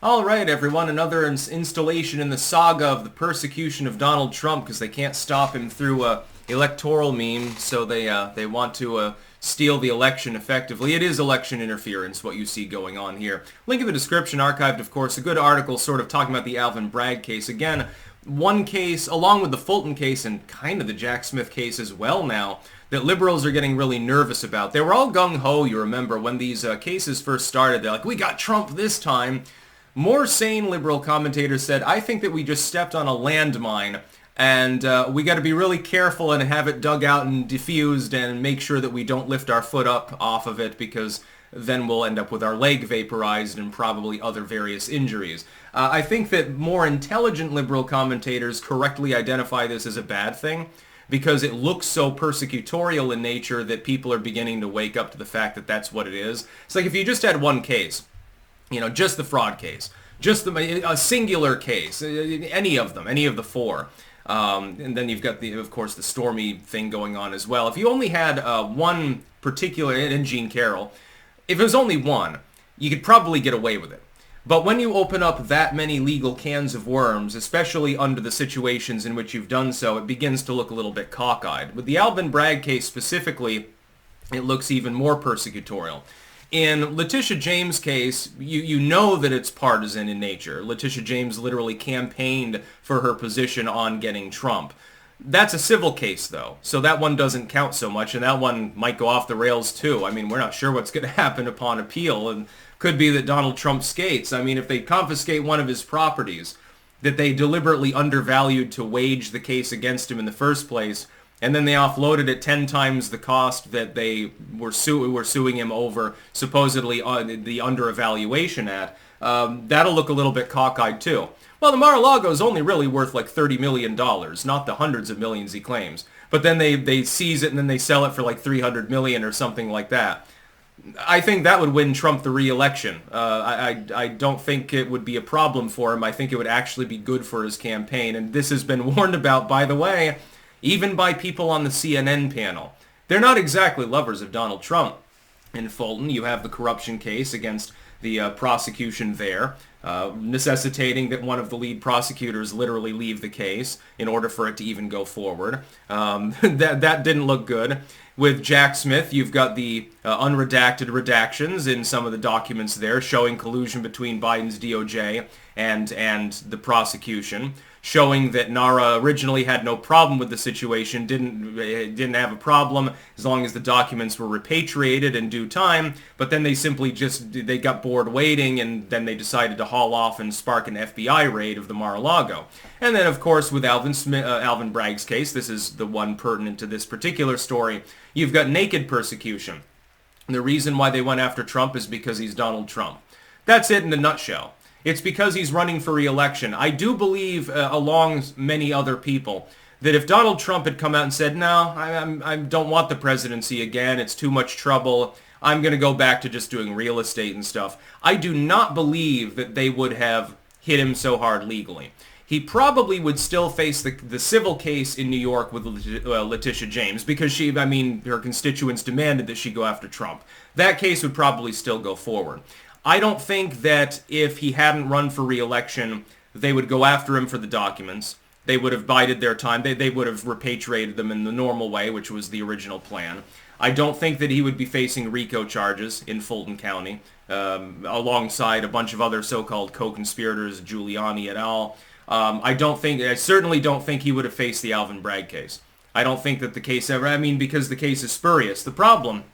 All right, everyone, another installation in the saga of the persecution of Donald Trump because they can't stop him through a electoral meme, so they want to steal the election effectively. It is election interference, what you see going on here. Link in the description, archived, of course, a good article sort of talking about the Alvin Bragg case. Again, one case, along with the Fulton case and kind of the Jack Smith case as well now, that liberals are getting really nervous about. They were all gung-ho, you remember, when these cases first started. They're like, we got Trump this time. More sane liberal commentators said, I think that we just stepped on a landmine, and we got to be really careful and have it dug out and diffused and make sure that we don't lift our foot up off of it, because then we'll end up with our leg vaporized and probably other various injuries. I think that more intelligent liberal commentators correctly identify this as a bad thing, because it looks so persecutorial in nature that people are beginning to wake up to the fact that that's what it is. It's like if you just had one case, just the fraud case, just a singular case, any of them, any of the four. And then you've got, of course, the Stormy thing going on as well. If you only had one particular, and Jean Carroll, if it was only one, you could probably get away with it. But when you open up that many legal cans of worms, especially under the situations in which you've done so, it begins to look a little bit cockeyed. With the Alvin Bragg case specifically, it looks even more persecutorial. In Letitia James' case, you know that it's partisan in nature. Letitia James literally campaigned for her position on getting Trump. That's a civil case, though, so that one doesn't count so much, and that one might go off the rails, too. I mean, we're not sure what's going to happen upon appeal, and could be that Donald Trump skates. I mean, if they confiscate one of his properties that they deliberately undervalued to wage the case against him in the first place, and then they offloaded it 10 times the cost that they were suing him over, supposedly the undervaluation at, that'll look a little bit cockeyed too. Well, the Mar-a-Lago is only really worth like $30 million, not the hundreds of millions he claims. But then they seize it and then they sell it for like $300 million or something like that. I think that would win Trump the re-election. I don't think it would be a problem for him. I think it would actually be good for his campaign. And this has been warned about, by the way, even by people on the CNN panel. They're not exactly lovers of Donald Trump. In Fulton, you have the corruption case against the prosecution there, necessitating that one of the lead prosecutors literally leave the case in order for it to even go forward. That didn't look good. With Jack Smith, you've got the unredacted redactions in some of the documents there showing collusion between Biden's DOJ and the prosecution, showing that NARA originally had no problem with the situation, didn't have a problem as long as the documents were repatriated in due time, but then they simply they got bored waiting, and then they decided to haul off and spark an FBI raid of the Mar-a-Lago. And then, of course, with Alvin Bragg's case, this is the one pertinent to this particular story, you've got naked persecution. And the reason why they went after Trump is because he's Donald Trump. That's it in a nutshell. It's because he's running for re-election. I do believe, along many other people, that if Donald Trump had come out and said, no, I don't want the presidency again, it's too much trouble, I'm going to go back to just doing real estate and stuff, I do not believe that they would have hit him so hard legally. He probably would still face the civil case in New York with Letitia James, because her constituents demanded that she go after Trump. That case would probably still go forward. I don't think that if he hadn't run for re-election, they would go after him for the documents. They would have bided their time. They would have repatriated them in the normal way, which was the original plan. I don't think that he would be facing RICO charges in Fulton County, alongside a bunch of other so-called co-conspirators, Giuliani et al. I certainly don't think he would have faced the Alvin Bragg case. I don't think that the case because the case is spurious. The problem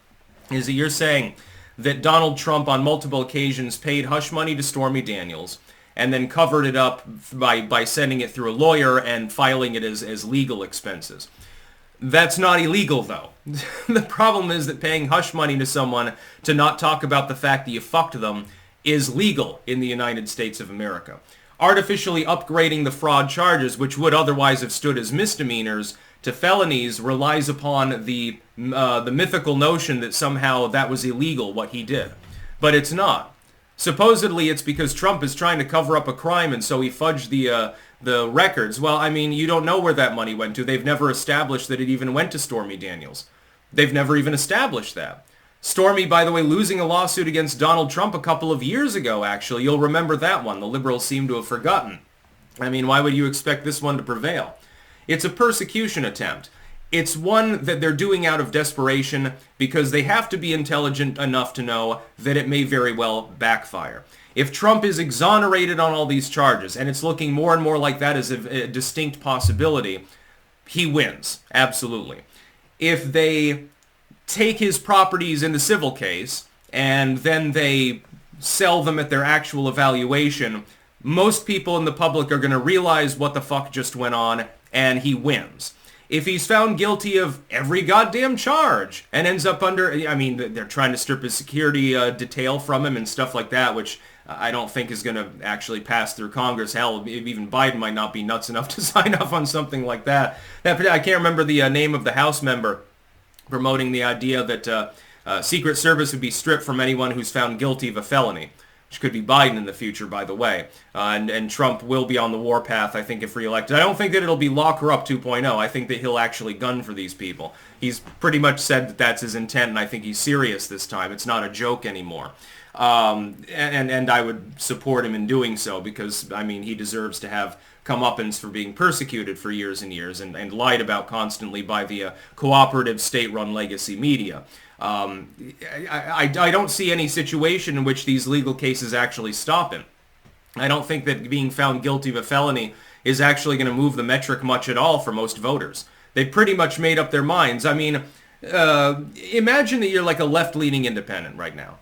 is that you're saying that Donald Trump on multiple occasions paid hush money to Stormy Daniels and then covered it up by sending it through a lawyer and filing it as legal expenses. That's not illegal, though. The problem is that paying hush money to someone to not talk about the fact that you fucked them is legal in the United States of America. Artificially upgrading the fraud charges, which would otherwise have stood as misdemeanors, to felonies relies upon the mythical notion that somehow that was illegal, what he did. But it's not. Supposedly it's because Trump is trying to cover up a crime, and so he fudged the records. Well, you don't know where that money went to. They've never established that it even went to Stormy Daniels. They've never even established that. Stormy, by the way, losing a lawsuit against Donald Trump a couple of years ago, actually. You'll remember that one. The liberals seem to have forgotten. I mean, why would you expect this one to prevail? It's a persecution attempt. It's one that they're doing out of desperation because they have to be intelligent enough to know that it may very well backfire. If Trump is exonerated on all these charges, and it's looking more and more like that as a distinct possibility, he wins. Absolutely. If they take his properties in the civil case and then they sell them at their actual evaluation, most people in the public are going to realize what the fuck just went on, and he wins. If he's found guilty of every goddamn charge and ends up under, I mean, they're trying to strip his security detail from him and stuff like that, which I don't think is going to actually pass through Congress. Hell, even Biden might not be nuts enough to sign off on something like that. I can't remember the name of the House member promoting the idea that Secret Service would be stripped from anyone who's found guilty of a felony, which could be Biden in the future, by the way. And Trump will be on the warpath, I think, if reelected. I don't think that it'll be lock her up 2.0. I think that he'll actually gun for these people. He's pretty much said that that's his intent, and I think he's serious this time. It's not a joke anymore. And I would support him in doing so because, I mean, he deserves to have comeuppance for being persecuted for years and years and lied about constantly by the cooperative state-run legacy media. I don't see any situation in which these legal cases actually stop him. I don't think that being found guilty of a felony is actually going to move the metric much at all for most voters. They've pretty much made up their minds. I mean, imagine that you're like a left-leaning independent right now,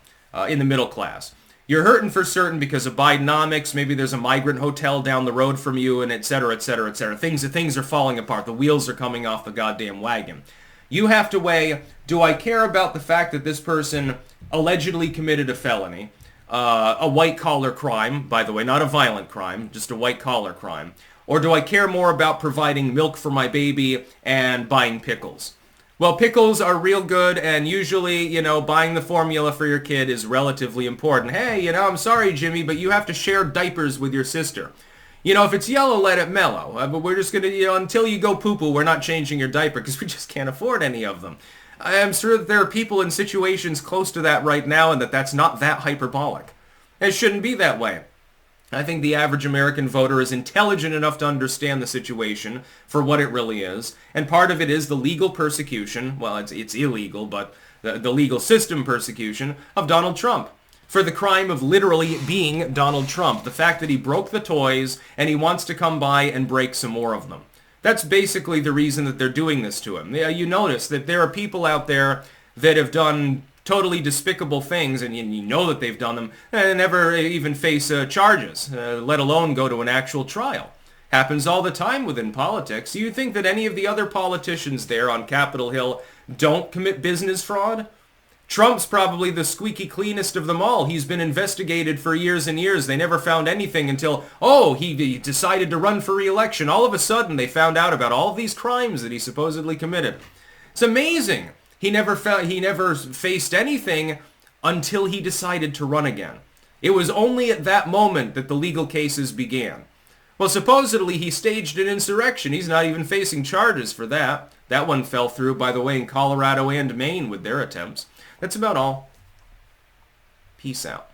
in the middle class. You're hurting for certain because of Bidenomics. Maybe there's a migrant hotel down the road from you, and et cetera, et cetera, et cetera. Things are falling apart. The wheels are coming off the goddamn wagon. You have to weigh, do I care about the fact that this person allegedly committed a felony, a white-collar crime, by the way, not a violent crime, just a white-collar crime, or do I care more about providing milk for my baby and buying pickles? Well, pickles are real good, and usually, you know, buying the formula for your kid is relatively important. Hey, you know, I'm sorry, Jimmy, but you have to share diapers with your sister. You know, if it's yellow, let it mellow. But we're just going to, you know, until you go poo-poo, we're not changing your diaper because we just can't afford any of them. I am sure that there are people in situations close to that right now and that's not that hyperbolic. It shouldn't be that way. I think the average American voter is intelligent enough to understand the situation for what it really is. And part of it is the legal persecution, well, it's illegal, but the legal system persecution of Donald Trump for the crime of literally being Donald Trump. The fact that he broke the toys and he wants to come by and break some more of them. That's basically the reason that they're doing this to him. You notice that there are people out there that have done totally despicable things, and you know that they've done them, and never even face charges, let alone go to an actual trial. Happens all the time within politics. Do you think that any of the other politicians there on Capitol Hill don't commit business fraud? Trump's probably the squeaky cleanest of them all. He's been investigated for years and years. They never found anything until, he decided to run for re-election. All of a sudden, they found out about all of these crimes that he supposedly committed. It's amazing. He never faced anything until he decided to run again. It was only at that moment that the legal cases began. Well, supposedly he staged an insurrection. He's not even facing charges for that. That one fell through, by the way, in Colorado and Maine with their attempts. That's about all. Peace out.